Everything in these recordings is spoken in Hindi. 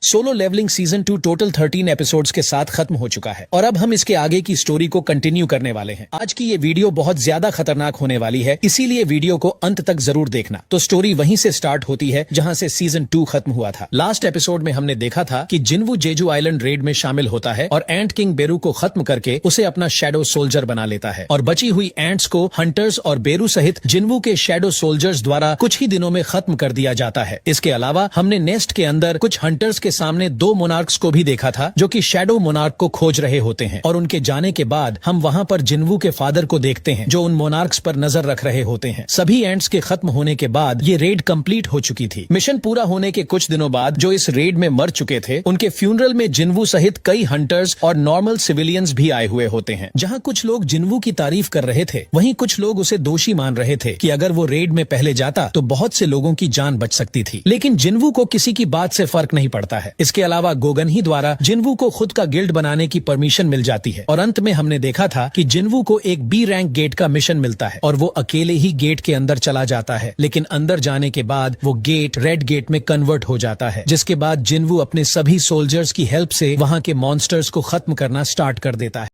Solo levelling season 2 total 13 episodes के साथ खत्म हो चुका है और अब हम इसके आगे की स्टोरी को कंटिन्यू करने वाले हैं। आज की ये वीडियो बहुत ज्यादा खतरनाक होने वाली है, इसीलिए वीडियो को अंत तक जरूर देखना। तो स्टोरी वहीं से स्टार्ट होती है जहां से सीजन 2 खत्म हुआ था। लास्ट एपिसोड में हमने देखा था कि जिन्वू जेजू आइलैंड रेड में शामिल होता है और एंट किंग बेरू को खत्म करके उसे अपना शैडो सोल्जर बना लेता है और बची हुई एंट्स को हंटर्स और बेरू सहित जिन्वू के शैडो सोल्जर्स द्वारा कुछ ही दिनों में खत्म कर दिया जाता है। इसके अलावा हमने नेस्ट के अंदर कुछ हंटर्स के सामने 2 मोनार्क्स को भी देखा था जो कि शैडो मोनार्क को खोज रहे होते हैं और उनके जाने के बाद हम वहां पर जिन्वू के फादर को देखते हैं जो उन मोनार्क्स पर नजर रख रहे होते हैं। सभी एंट्स के खत्म होने के बाद ये रेड कंप्लीट हो चुकी थी। मिशन पूरा होने के कुछ दिनों बाद जो इस रेड में मर चुके थे उनके फ्यूनरल में जिन्वू सहित कई हंटर्स और नॉर्मल सिविलियंस भी आए हुए होते हैं। जहाँ कुछ लोग जिन्वू की तारीफ कर रहे थे वहीं कुछ लोग उसे दोषी मान रहे थे कि अगर वो रेड में पहले जाता तो बहुत से लोगों की जान बच सकती थी। लेकिन जिन्वू को किसी की बात से फर्क नहीं पड़ता है। इसके अलावा गोगन ही द्वारा जिन्वू को खुद का गिल्ड बनाने की परमिशन मिल जाती है और अंत में हमने देखा था कि जिन्वू को एक बी रैंक गेट का मिशन मिलता है और वो अकेले ही गेट के अंदर चला जाता है। लेकिन अंदर जाने के बाद वो गेट रेड गेट में कन्वर्ट हो जाता है, जिसके बाद जिन्वू अपने सभी सोल्जर्स की हेल्प से वहां के मॉन्स्टर्स को खत्म करना स्टार्ट कर देता है।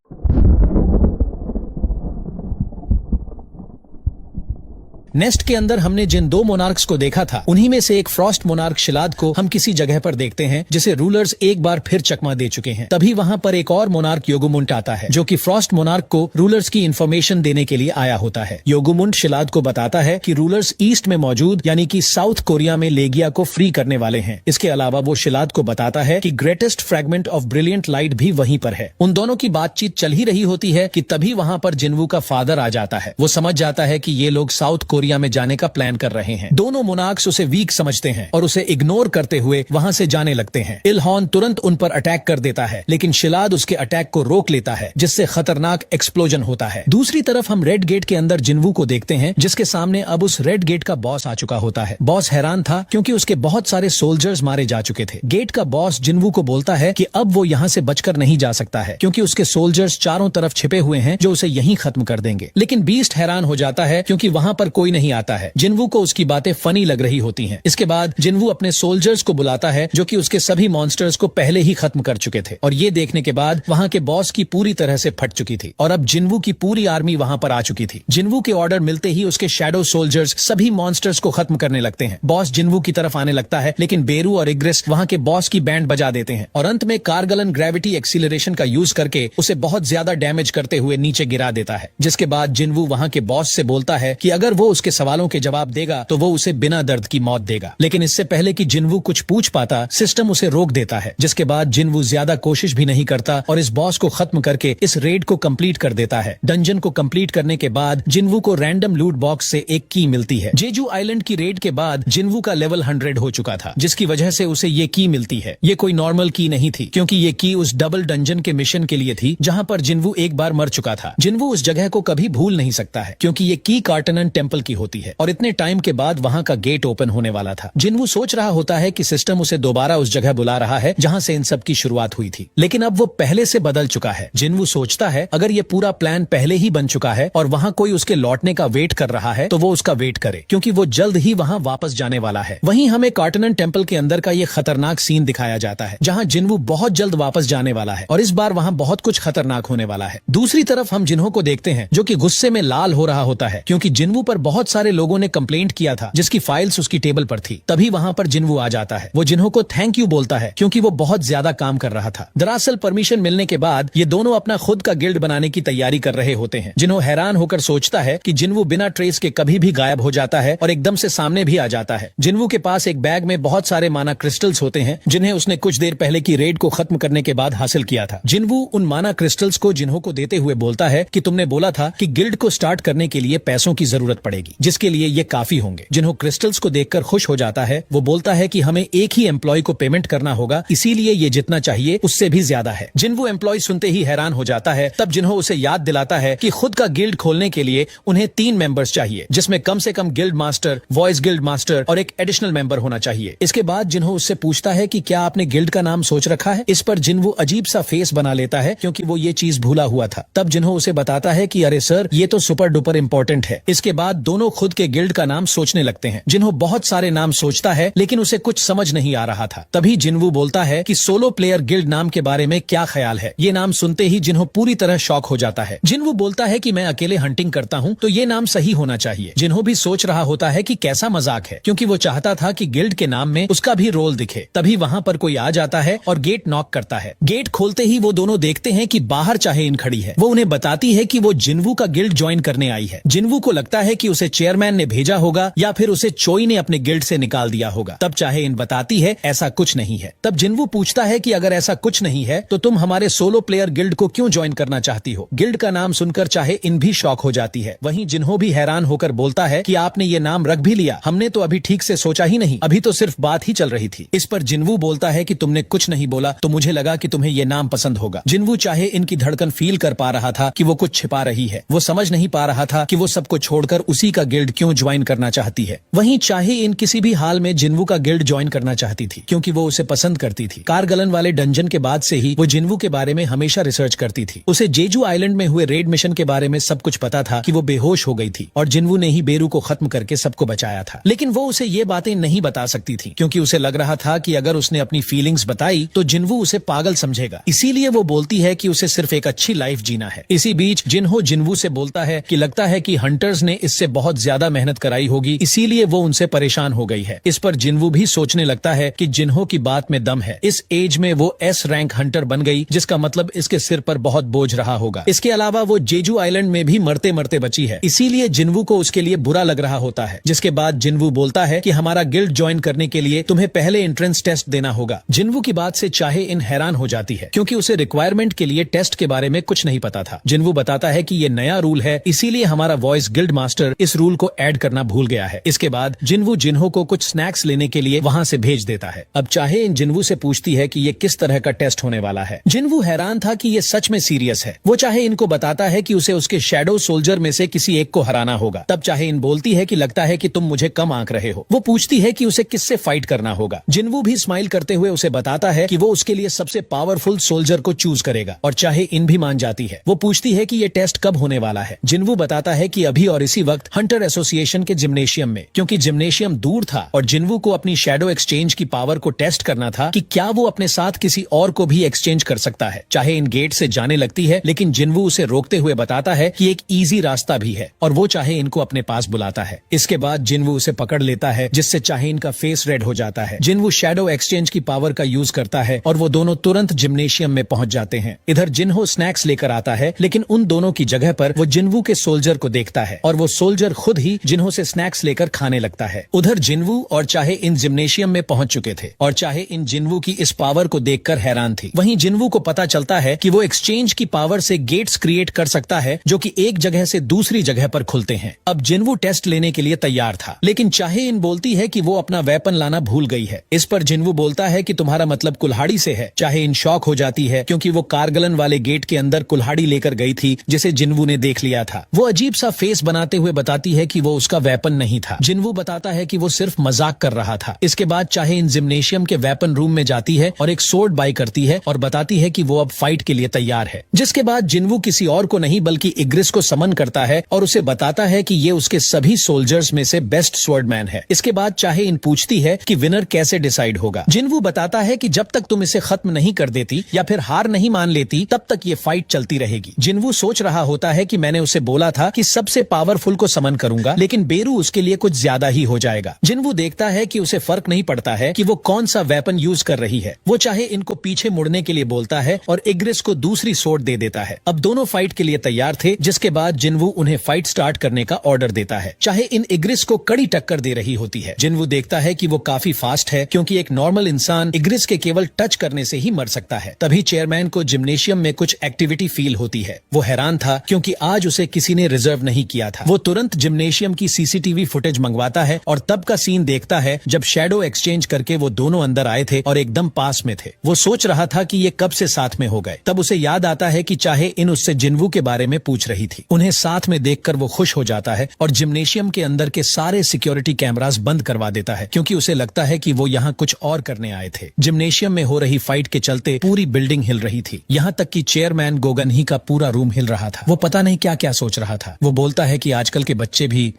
नेस्ट के अंदर हमने जिन 2 मोनार्क्स को देखा था उन्हीं में से एक फ्रॉस्ट मोनार्क शिलाद को हम किसी जगह पर देखते हैं जिसे रूलर्स एक बार फिर चकमा दे चुके हैं। तभी वहां पर एक और मोनार्क योगुमुंट आता है जो कि फ्रॉस्ट मोनार्क को रूलर्स की इन्फॉर्मेशन देने के लिए आया होता है। योगुमुंट शिलाद को बताता है कि रूलर्स ईस्ट में मौजूद यानी कि साउथ कोरिया में लेगिया को फ्री करने वाले हैं। इसके अलावा वो शिलाद को बताता है कि greatest fragment of brilliant light भी वहीं पर है। उन दोनों की बातचीत चल ही रही होती है कि तभी वहां पर जिन्वू का फादर आ जाता है। वो समझ जाता है कि ये लोग साउथ कोरिया में जाने का प्लान कर रहे हैं। दोनों मोनार्क्स उसे वीक समझते हैं और उसे इग्नोर करते हुए वहां से जाने लगते हैं। इल्हॉन तुरंत उन पर अटैक कर देता है लेकिन शिलाद उसके अटैक को रोक लेता है जिससे खतरनाक एक्सप्लोजन होता है। दूसरी तरफ हम रेड गेट के अंदर जिन्वू को देखते हैं जिसके सामने अब उस रेड गेट का बॉस आ चुका होता है। बॉस हैरान था क्योंकि उसके बहुत सारे सोल्जर्स मारे जा चुके थे। गेट का बॉस जिन्वू को बोलता है कि अब वो यहाँ से बचकर नहीं जा सकता है क्योंकि उसके सोल्जर्स चारों तरफ छिपे हुए हैं जो उसे यहीं खत्म कर देंगे। लेकिन बीस्ट हैरान हो जाता है क्योंकि वहां पर कोई नहीं आता है। जिन्वू को उसकी बातें फनी लग रही होती हैं। इसके बाद जिन्वू अपने सोल्जर्स को बुलाता है जो कि उसके सभी मॉन्स्टर्स को पहले ही खत्म कर चुके थे और ये देखने के बाद वहां के बॉस की पूरी तरह से फट चुकी थी और अब जिन्वू की पूरी आर्मी वहां पर आ चुकी थी। जिन्वू के ऑर्डर मिलते ही उसके शैडो सोल्जर्स सभी मॉन्स्टर्स को खत्म करने लगते हैं। बॉस जिन्वू की तरफ आने लगता है लेकिन बेरू और इग्रिस वहां के बॉस की बैंड बजा देते हैं और अंत में कार्गलन ग्रेविटी एक्सीलरेशन का यूज करके उसे बहुत ज्यादा डैमेज करते हुए नीचे गिरा देता है। जिसके बाद जिन्वू वहां के बॉस से बोलता है कि अगर वो उसके सवालों के जवाब देगा तो वो उसे बिना दर्द की मौत देगा। लेकिन इससे पहले कि जिन्वू कुछ पूछ पाता सिस्टम उसे रोक देता है। जिसके बाद जिन्वू ज्यादा कोशिश भी नहीं करता और इस बॉस को खत्म करके इस रेड को कंप्लीट कर देता है। डंजन को कंप्लीट करने के बाद जिन्वू को रैंडम लूट बॉक्स से एक की मिलती है। जेजू आइलैंड की रेड के बाद जिन्वू का लेवल 100 हो चुका था जिसकी वजह से उसे ये की मिलती है। ये कोई नॉर्मल की नहीं थी क्योंकि ये की उस डबल डंजन के मिशन के लिए थी जहाँ पर जिन्वू एक बार मर चुका था। जिन्वू उस जगह को कभी भूल नहीं सकता है क्योंकि ये की कार्टनन टेम्पल की होती है और इतने टाइम के बाद वहां का गेट ओपन होने वाला था। जिन्वू सोच रहा होता है कि सिस्टम उसे दोबारा उस जगह बुला रहा है जहां से इन सब की शुरुआत हुई थी, लेकिन अब वो पहले से बदल चुका है। जिन्वू सोचता है अगर ये पूरा प्लान पहले ही बन चुका है और वहां कोई उसके लौटने का वेट कर रहा है तो वो उसका वेट करे क्योंकि वो जल्द ही वहां वापस जाने वाला है। वहीं हमें कार्टनन टेम्पल के अंदर का ये खतरनाक सीन दिखाया जाता है जहाँ जिन्वू बहुत जल्द वापस जाने वाला है और इस बार वहां बहुत कुछ खतरनाक होने वाला है। दूसरी तरफ हम जिन्हों को देखते हैं जो कि गुस्से में लाल हो रहा होता है क्योंकि जिन्वू पर बहुत सारे लोगों ने कंप्लेंट किया था जिसकी फाइल्स उसकी टेबल पर थी। तभी वहां पर जिन्वू आ जाता है। वो जिन्हों को थैंक यू बोलता है क्योंकि वो बहुत ज्यादा काम कर रहा था। दरअसल परमिशन मिलने के बाद ये दोनों अपना खुद का गिल्ड बनाने की तैयारी कर रहे होते हैं। जिन्हों हैरान होकर सोचता है कि जिन्वू बिना ट्रेस के कभी भी गायब हो जाता है और एकदम से सामने भी आ जाता है। जिन्वू के पास एक बैग में बहुत सारे माना क्रिस्टल्स होते हैं जिन्हें उसने कुछ देर पहले की रेड को खत्म करने के बाद हासिल किया था। जिन्वू उन माना क्रिस्टल्स को जिन्हों को देते हुए बोलता है कि तुमने बोला था कि गिल्ड को स्टार्ट करने के लिए पैसों की जरूरत पड़ेगी जिसके लिए ये काफी होंगे। जिन्हों क्रिस्टल्स को देखकर खुश हो जाता है। वो बोलता है कि हमें एक ही एम्प्लॉय को पेमेंट करना होगा इसीलिए ये जितना चाहिए उससे भी ज्यादा है। जिन्वू एम्प्लॉय सुनते ही हैरान हो जाता है। तब जिन्हों उसे याद दिलाता है कि खुद का गिल्ड खोलने के लिए उन्हें 3 मेंबर्स चाहिए जिसमें कम से कम guild master, voice guild master और एक एडिशनल मेंबर होना चाहिए। इसके बाद जिन्हों उससे पूछता है कि क्या आपने गिल्ड का नाम सोच रखा है। इस पर जिन्वू अजीब सा फेस बना लेता है क्योंकि वो ये चीज भूला हुआ था। तब जिन्हों उसे बताता है कि अरे सर ये तो सुपर डुपर इम्पोर्टेंट है। इसके बाद दोनों खुद के गिल्ड का नाम सोचने लगते हैं। जिन्हो बहुत सारे नाम सोचता है लेकिन उसे कुछ समझ नहीं आ रहा था। तभी जिन्वू बोलता है कि सोलो प्लेयर गिल्ड नाम के बारे में क्या ख्याल है। ये नाम सुनते ही जिन्हो पूरी तरह शॉक हो जाता है। जिन्वू बोलता है कि मैं अकेले हंटिंग करता हूँ तो ये नाम सही होना चाहिए। जिन्हो भी सोच रहा होता है कि कैसा मजाक है, क्योंकि वो चाहता था कि गिल्ड के नाम में उसका भी रोल दिखे। तभी वहाँ पर कोई आ जाता है और गेट नॉक करता है। गेट खोलते ही वो दोनों देखते हैं कि बाहर चाहे-इन खड़ी है। वो उन्हें बताती है कि वो जिन्वू का गिल्ड ज्वाइन करने आई है। जिन्वू को लगता है कि उसे चेयरमैन ने भेजा होगा या फिर उसे चोई ने अपने गिल्ड से निकाल दिया होगा। तब चाहे-इन बताती है ऐसा कुछ नहीं है। तब जिन्वू पूछता है कि अगर ऐसा कुछ नहीं है तो तुम हमारे सोलो प्लेयर गिल्ड को क्यों ज्वाइन करना चाहती हो। गिल्ड का नाम सुनकर चाहे-इन भी शॉक हो जाती है। वहीं जिन्हो भी हैरान होकर बोलता है कि आपने ये नाम रख भी लिया, हमने तो अभी ठीक से सोचा ही नहीं, अभी तो सिर्फ बात ही चल रही थी। इस पर जिन्वू बोलता है कि तुमने कुछ नहीं बोला तो मुझे लगा कि तुम्हें ये नाम पसंद होगा। जिन्वू चाहे-इन की धड़कन फील कर पा रहा था कि वो कुछ छिपा रही है। वो समझ नहीं पा रहा था कि वो सबको छोड़कर उसी का गिल्ड क्यों ज्वाइन करना चाहती है। वहीं चाहे-इन किसी भी हाल में जिन्वू का गिल्ड ज्वाइन करना चाहती थी, क्योंकि वो उसे पसंद करती थी। कारगलन वाले डंजन के बाद से ही वो जिन्वू के बारे में हमेशा रिसर्च करती थी। उसे जेजू आइलैंड में हुए रेड मिशन के बारे में सब कुछ पता था कि वो बेहोश हो गई थी और जिन्वू ने ही बेरू को खत्म करके सबको बचाया था। लेकिन वो उसे ये बातें नहीं बता सकती थी, क्योंकि उसे लग रहा था कि अगर उसने अपनी फीलिंग्स बताई तो जिन्वू उसे पागल समझेगा। इसीलिए वो बोलती है कि उसे सिर्फ एक अच्छी लाइफ जीना है। इसी बीच जिन्हो जिन्वू से बोलता है कि लगता है कि हंटर्स ने इससे बहुत ज्यादा मेहनत कराई होगी, इसीलिए वो उनसे परेशान हो गई है। इस पर जिन्वू भी सोचने लगता है कि जिन्हो की बात में दम है। इस एज में वो एस रैंक हंटर बन गई, जिसका मतलब इसके सिर पर बहुत बोझ रहा होगा। इसके अलावा वो जेजू आइलैंड में भी मरते मरते बची है, इसीलिए जिन्वू को उसके लिए बुरा लग रहा होता है। जिसके बाद जिन्वू बोलता है कि हमारा गिल्ड ज्वाइन करने के लिए तुम्हें पहले एंट्रेंस टेस्ट देना होगा। जिन्वू की बात से चाहे-इन हैरान हो जाती है, क्योंकि उसे रिक्वायरमेंट के लिए टेस्ट के बारे में कुछ नहीं पता था। जिन्वू बताता है कि ये नया रूल है, इसीलिए हमारा वॉइस गिल्ड मास्टर इस रूल को ऐड करना भूल गया है। इसके बाद जिन्वू जिन्हो को कुछ स्नैक्स लेने के लिए वहाँ से भेज देता है। अब चाहे-इन जिन्वू से पूछती है कि ये किस तरह का टेस्ट होने वाला है। जिन्वू हैरान था कि ये सच में सीरियस है। वो चाहे-इनको बताता है कि उसे उसके शैडो सोल्जर में से किसी एक को हराना होगा। तब चाहे-इन बोलती है कि लगता है कि तुम मुझे कम आंक रहे हो। वो पूछती है कि उसे किससे फाइट करना होगा। जिन्वू भी स्माइल करते हुए उसे बताता है कि वो उसके लिए सबसे पावरफुल सोल्जर को चूज करेगा, और चाहे-इन भी मान जाती है। वो पूछती है कि ये टेस्ट कब होने वाला है। जिन्वू बताता है कि अभी और इसी वक्त हंटर एसोसिएशन के जिम्नेशियम में, क्योंकि जिम्नेशियम दूर था और जिन्वू को अपनी शैडो एक्सचेंज की पावर को टेस्ट करना था कि क्या वो अपने साथ किसी और को भी एक्सचेंज कर सकता है। चाहे-इन गेट से जाने लगती है, लेकिन जिन्वू उसे रोकते हुए बताता है कि एक इजी रास्ता भी है, और वो चाहे-इनको अपने पास बुलाता है। इसके बाद जिन्वू उसे पकड़ लेता है, जिससे चाहे-इन का फेस रेड हो जाता है। जिन्वू शैडो एक्सचेंज की पावर का यूज करता है और वो दोनों तुरंत जिम्नेशियम में पहुंच जाते हैं। इधर जिन्हो स्नैक्स लेकर आता है, लेकिन उन दोनों की जगह पर वो जिन्वू के सोल्जर को देखता है और वो सोल्जर खुद ही जिन्हो से स्नैक्स लेकर खाने लगता है। उधर जिन्वू और चाहे-इन जिम्नेशियम में पहुंच चुके थे और चाहे-इन जिन्वू की इस पावर को देखकर हैरान थी। वहीं जिन्वू को पता चलता है कि वो एक्सचेंज की पावर से गेट्स क्रिएट कर सकता है, जो कि एक जगह से दूसरी जगह पर खुलते हैं। अब जिन्वू टेस्ट लेने के लिए तैयार था, लेकिन चाहे-इन बोलती है कि वो अपना वेपन लाना भूल गई है। इस पर जिन्वू बोलता है कि तुम्हारा मतलब कुल्हाड़ी से है। चाहे-इन शॉक हो जाती है, क्योंकि वो कारगलन वाले गेट के अंदर कुल्हाड़ी लेकर गई थी, जिसे जिन्वू ने देख लिया था। वो अजीब सा फेस बनाते हुए बताती है कि वो उसका वेपन नहीं था। जिन्वू बताता है कि वो सिर्फ मजाक कर रहा था। इसके बाद चाहे-इन जिम्नेशियम के वेपन रूम में जाती है और एक सोर्ड बाय करती है और बताती है कि वो अब फाइट के लिए तैयार है। जिसके बाद जिन्वू किसी और को नहीं बल्कि इग्रिस को समन करता है और उसे बताता है कि ये उसके सभी सोल्जर्स में से बेस्ट स्वॉर्डमैन है। इसके बाद चाहे-इन पूछती है कि विनर कैसे डिसाइड होगा। जिन्वू बताता है कि जब तक तुम इसे खत्म नहीं कर देती या फिर हार नहीं मान लेती, तब तक ये फाइट चलती रहेगी। जिन्वू सोच रहा होता है कि मैंने उसे बोला था कि सबसे पावरफुल को समन करूंगा, लेकिन बेरू उसके लिए कुछ ज्यादा ही हो जाएगा। जिन्वू देखता है कि उसे फर्क नहीं पड़ता है कि वो कौन सा वेपन यूज कर रही है। वो चाहे-इनको पीछे मुड़ने के लिए बोलता है और इग्रिस को दूसरी सोर्ड दे देता है। अब दोनों फाइट के लिए तैयार थे, जिसके बाद जिन्वू उन्हें फाइट स्टार्ट करने का ऑर्डर देता है। चाहे-इन इग्रिस को कड़ी टक्कर दे रही होती है। जिन्वू देखता है कि वो काफी फास्ट है, क्योंकि एक नॉर्मल इंसान इग्रिस के केवल टच करने से ही मर सकता है। तभी चेयरमैन को जिम्नेशियम में कुछ एक्टिविटी फील होती है। वो हैरान था, क्योंकि आज उसे किसी ने रिजर्व नहीं किया था। वो तुरंत जिम्नेशियम की सीसीटीवी फुटेज मंगवाता है और तब का सीन देखता है जब शैडो एक्सचेंज करके वो दोनों अंदर आए थे और एकदम पास में थे। वो सोच रहा था कि ये कब से साथ में हो गए। तब उसे याद आता है कि चाहे-इन उससे जिन्वू के बारे में पूछ रही थी। उन्हें साथ में देखकर वो खुश हो जाता है और जिम्नेशियम के अंदर के सारे सिक्योरिटी कैमरास बंद करवा देता है, क्योंकि उसे लगता है कि वो यहाँ कुछ और करने आए थे। जिम्नेशियम में हो रही फाइट के चलते पूरी बिल्डिंग हिल रही थी, यहाँ तक कि चेयरमैन गोगनही का पूरा रूम हिल रहा था। वो पता नहीं क्या क्या सोच रहा था। वो बोलता है कि आजकल के बच्चे भी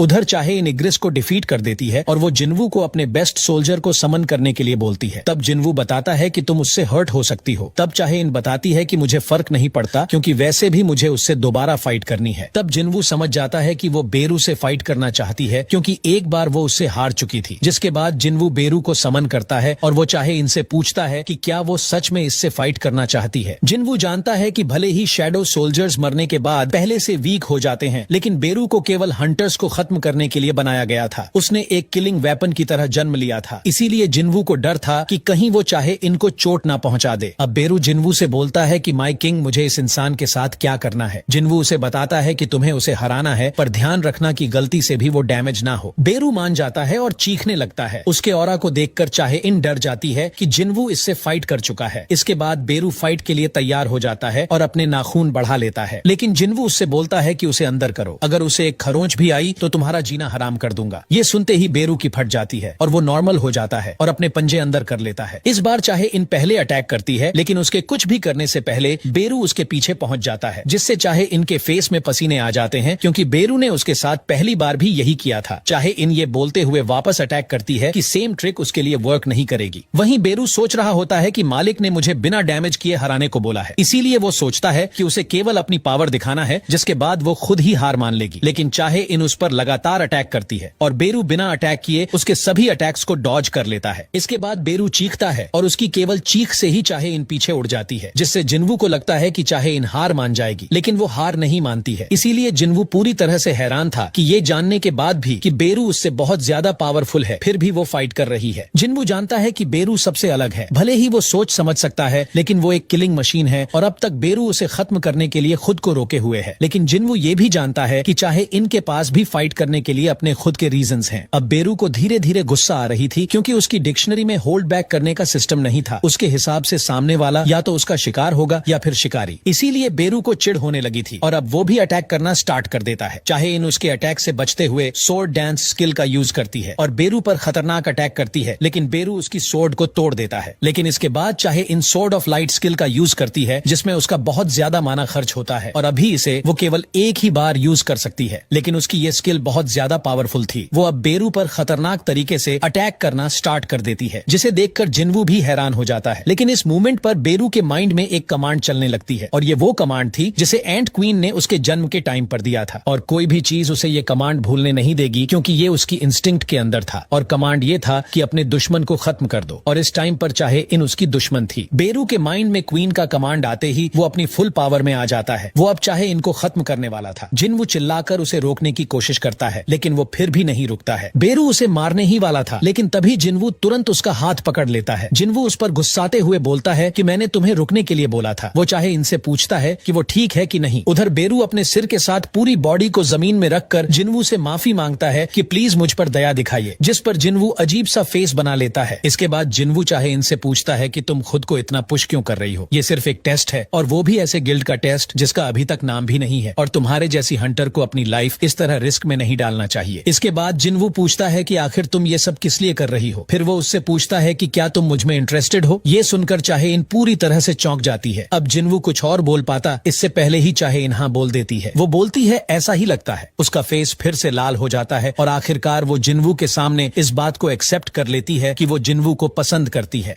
उधर चाहे इन इग्रिस को डिफीट कर देती है और वो जिन्वू को अपने बेस्ट सोल्जर को समन करने के लिए बोलती है। तब जिन्वू बताता है कि तुम उससे हर्ट हो सकती हो। तब चाहे इन बताती है कि मुझे फर्क नहीं पड़ता क्योंकि वैसे भी मुझे उससे दोबारा फाइट करनी है। तब जिन्वू समझ जाता है कि वो बेरू से फाइट करना चाहती है क्योंकि एक बार वो उससे हार चुकी थी। जिसके बाद जिन्वू बेरू को समन करता है और वो चाहे इनसे पूछता है कि क्या वो सच में इससे फाइट करना चाहती है। जिन्वू जानता है कि भले ही शैडो सोल्जर्स मरने के बाद पहले से वीक हो जाते हैं, लेकिन बेरू को केवल हंटर्स को खत्म करने के लिए बनाया गया था। उसने एक किलिंग वेपन की तरह जन्म लिया था, इसीलिए जिन्वू को डर था कि कहीं वो चाहे इनको चोट ना पहुंचा दे। अब बेरू जिन्वू से बोलता है कि माय किंग, मुझे इस इंसान के साथ क्या करना है। जिन्वू उसे बताता है कि तुम्हें उसे हराना है, पर ध्यान रखना कि गलती से भी वो डैमेज ना हो। बेरू मान जाता है और चीखने लगता है। उसके ऑरा को देखकर चाहे इन डर जाती है कि जिन्वू इससे फाइट कर चुका है। इसके बाद बेरू फाइट के लिए तैयार हो जाता है और अपने नाखून बढ़ा लेता है, लेकिन जिन्वू उससे बोलता है कि उसे अंदर करो, अगर उसे एक खरोंच भी आई तो तुम्हारा जीना हराम कर दूंगा। ये सुनते ही बेरू की फट जाती है और वो नॉर्मल हो जाता है और अपने पंजे अंदर कर लेता है। इस बार चाहे इन पहले अटैक करती है, लेकिन उसके कुछ भी करने से पहले बेरू उसके पीछे पहुंच जाता है, जिससे चाहे इनके फेस में पसीने आ जाते हैं क्योंकि बेरू ने उसके साथ पहली बार भी यही किया था। चाहे इन ये बोलते हुए वापस अटैक करती है कि सेम ट्रिक उसके लिए वर्क नहीं करेगी। वहीं बेरू सोच रहा होता है कि मालिक ने मुझे बिना डैमेज किए हराने को बोला है, इसीलिए वो सोचता है कि उसे केवल अपनी पावर दिखाना है, जिसके बाद वो खुद ही हार मान लेगी। लेकिन चाहे इन उस पर लगातार अटैक करती है और बेरू बिना अटैक किए उसके सभी अटैक्स को डॉज कर लेता है। इसके बाद बेरू चीखता है और उसकी केवल चीख से ही चाहे इन पीछे उड़ जाती है, जिससे जिन्वू को लगता है कि चाहे इन हार मान जाएगी, लेकिन वो हार नहीं मानती है। इसीलिए जिन्वू पूरी तरह से हैरान था कि ये जानने के बाद भी कि बेरू उससे बहुत ज्यादा पावरफुल है, फिर भी वो फाइट कर रही है। जिन्वू जानता है कि बेरू सबसे अलग है, भले ही वो सोच समझ सकता है, लेकिन वो एक किलिंग मशीन है और अब तक बेरू उसे खत्म करने के लिए खुद को रोके हुए है। लेकिन जिन्वू ये भी जानता है कि चाहे इनके पास भी फाइट करने के लिए अपने खुद के रीजंस हैं। अब बेरू को धीरे धीरे गुस्सा आ रही थी क्योंकि उसकी डिक्शनरी में होल्ड बैक करने का सिस्टम नहीं था। उसके हिसाब से सामने वाला या तो उसका शिकार होगा या फिर शिकारी, इसीलिए बेरू को चिढ़ होने लगी थी और अब वो भी अटैक करना स्टार्ट कर देता है। चाहे इन उसके अटैक से बचते हुए सोर्ड डांस स्किल का यूज करती है और बेरू पर खतरनाक अटैक करती है, लेकिन बेरू उसकी सोर्ड को तोड़ देता है। लेकिन इसके बाद चाहे इन सोर्ड ऑफ लाइट स्किल का यूज करती है, जिसमें उसका बहुत ज्यादा माना खर्च होता है और अभी इसे वो केवल एक ही बार यूज कर सकती है, लेकिन उसकी ये स्किल बहुत ज्यादा पावरफुल थी। वो अब बेरू पर खतरनाक तरीके से अटैक करना स्टार्ट कर देती है, जिसे देखकर जिन्वू भी हैरान हो जाता है। लेकिन इस मूवमेंट पर बेरू के माइंड में एक कमांड चलने लगती है और ये वो कमांड थी जिसे एंट क्वीन ने उसके जन्म के टाइम पर दिया था और कोई भी चीज उसे ये कमांड भूलने नहीं देगी क्योंकि ये उसकी इंस्टिंक्ट के अंदर था। और कमांड ये था कि अपने दुश्मन को खत्म कर दो, और इस टाइम पर चाहे इन उसकी दुश्मन थी। बेरू के माइंड में क्वीन का कमांड आते ही वो अपनी फुल पावर में आ जाता है। वो अब चाहे इनको खत्म करने वाला था। जिन्वू चिल्लाकर उसे रोकने की कोशिश करता है, लेकिन वो फिर भी नहीं रुकता है। बेरू उसे मारने ही वाला था, लेकिन तभी जिन्वू तुरंत उसका हाथ पकड़ लेता है। जिन्वू उस पर गुस्साते हुए बोलता है कि मैंने तुम्हें रुकने के लिए बोला था। वो चाहे इनसे पूछता है कि वो ठीक है कि नहीं। उधर बेरू अपने सिर के साथ पूरी बॉडी को जमीन में रखकर जिन्वू से माफी मांगता है कि प्लीज मुझ पर दया दिखाइए, जिस पर जिन्वू अजीब सा फेस बना लेता है। इसके बाद जिन्वू चाहे इनसे पूछता है कि तुम खुद को इतना पुश क्यों कर रही हो, ये सिर्फ एक टेस्ट है, और वो भी ऐसे गिल्ड का टेस्ट जिसका अभी तक नाम भी नहीं है, और तुम्हारे जैसी हंटर को अपनी लाइफ इस तरह रिस्क में नहीं डालना चाहिए। इसके बाद जिन्वू पूछता है कि आखिर तुम ये सब किस लिए कर रही हो। फिर वो उससे पूछता है कि क्या तुम मुझ में इंटरेस्टेड हो। ये सुनकर चाहे इन पूरी तरह से चौंक जाती है। अब जिन्वू कुछ और बोल पाता इससे पहले ही चाहे इन हाँ बोल देती है। वो बोलती है ऐसा ही लगता है। उसका फेस फिर से लाल हो जाता है और आखिरकार वो जिन्वू के सामने इस बात को एक्सेप्ट कर लेती है कि वो जिन्वू को पसंद करती है।